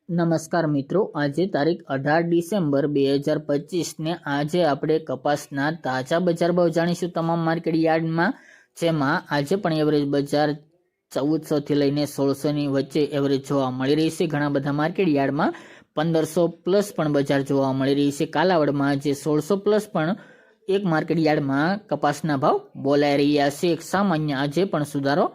નમસ્કાર મિત્રો, આજે તારીખ 18 ડિસેમ્બર 2025 ને આજે આપણે કપાસના તાજા બજાર ભાવ જાણીશું તમામ માર્કેટ યાર્ડમાં, જેમાં આજે પણ એવરેજ બજાર 1400 થી લઈને 1600 ની વચ્ચે એવરેજ જોવા મળી રહી છે। ઘણા બધા માર્કેટ યાર્ડમાં 1500 પ્લસ પણ બજાર જોવા મળી રહી છે। કાલાવડમાં આજે 1600 પ્લસ પણ એક માર્કેટ યાર્ડમાં કપાસના ભાવ બોલાઈ રહ્યા છે। એક સામાન્ય આજે પણ સુધારો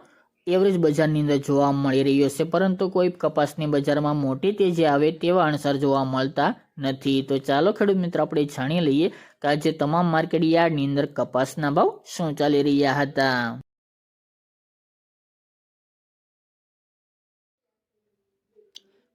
એવરેજ બજારની અંદર જોવા મળી રહ્યો છે, પરંતુ કોઈ કપાસની બજારમાં મોટી તેજી આવે તેવા અણસાર જોવા મળતા નથી। તો ચાલો ખેડૂત મિત્રો આપણે જાણી લઈએ કે આજે તમામ માર્કેટ યાર્ડની અંદર કપાસના ભાવ શું ચાલી રહ્યા હતા।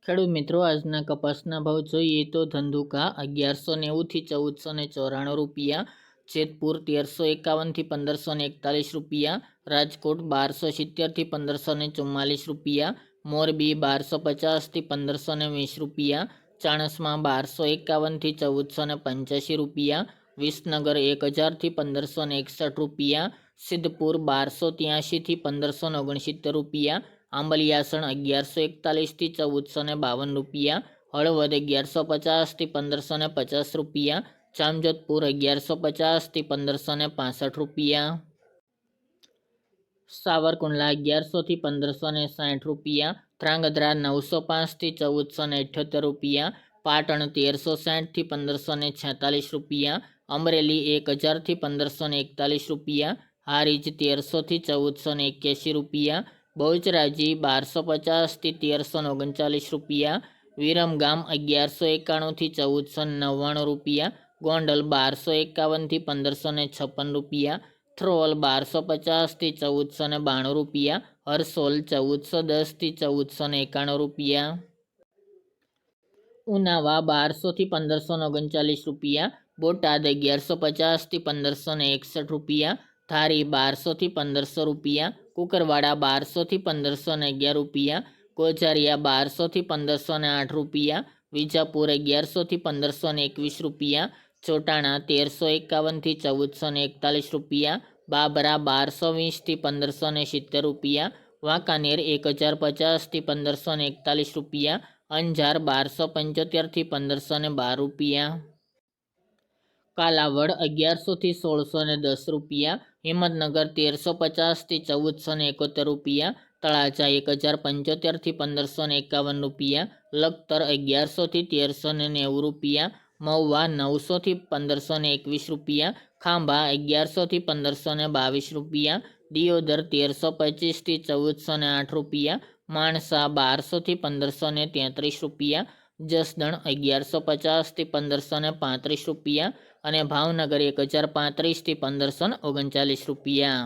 ખેડૂત મિત્રો આજના કપાસના ભાવ જોઈએ તો ધંધુકા 1190 થી 1494 રૂપિયા, જેતપુર 1351 થી 1541 રૂપિયા, રાજકોટ 1270 થી 1544 રૂપિયા, મોરબી 1250 થી 1520 રૂપિયા, ચાણસમાં 1251 થી 1485 રૂપિયા, વિસનગર 1000 થી 1561 રૂપિયા, સિદ્ધપુર 1283 થી 1569 રૂપિયા, આંબલિયાસણ 1141 થી 1452 રૂપિયા, હળવદ 1150 થી 1550 રૂપિયા, જામજોધપુર 1150 થી 1565 રૂપિયા, સાવરકુંડલા 1100 થી 1560 રૂપિયા, ધ્રાંગધ્રા 905 થી 1478 રૂપિયા, પાટણ 1360 થી 1546 રૂપિયા, અમરેલી 1000 થી 1541 રૂપિયા, હારીજ 1300 થી 1481 રૂપિયા, બહુચરાજી 1250 થી 1339 રૂપિયા, વિરમગામ 1191 થી 1499 રૂપિયા, ગોંડલ 1251 થી 1556 રૂપિયા, થ્રોલ 1250 થી 1492 રૂપિયા, હરસોલ 1410 થી 1491 રૂપિયા, ઉનાવા 1200 થી 1539 રૂપિયા, બોટાદ 1150 થી 1561 રૂપિયા, ધારી 1200 થી 1500 રૂપિયા, કુકરવાડા 1200 થી 1511 રૂપિયા, ગોઝારિયા 1200 થી 1508 રૂપિયા, વિજાપુર 1100 થી 1521 રૂપિયા, ચોટાણા 1351 થી 1441 રૂપિયા, બાબરા 1220 થી 1570 રૂપિયા, વાંકાનેર 1050 થી 1541 રૂપિયા, અંજાર 1275 થી 1512 રૂપિયા, કાલાવડ 1100 થી 1610 રૂપિયા, હિંમતનગર 1350 થી 1471 રૂપિયા, તળાજા 1075 થી 1551 રૂપિયા, લખતર 1100 થી 1390 રૂપિયા, મહુવા 900 થી 1521 રૂપિયા, ખાંભા 1100 થી 1522 રૂપિયા, દિયોદર 1325 થી 1408 રૂપિયા, માણસા 1200 થી 1533 રૂપિયા, જસદણ 1150 થી 1535 રૂપિયા અને ભાવનગર 1035 થી 1539 રૂપિયા।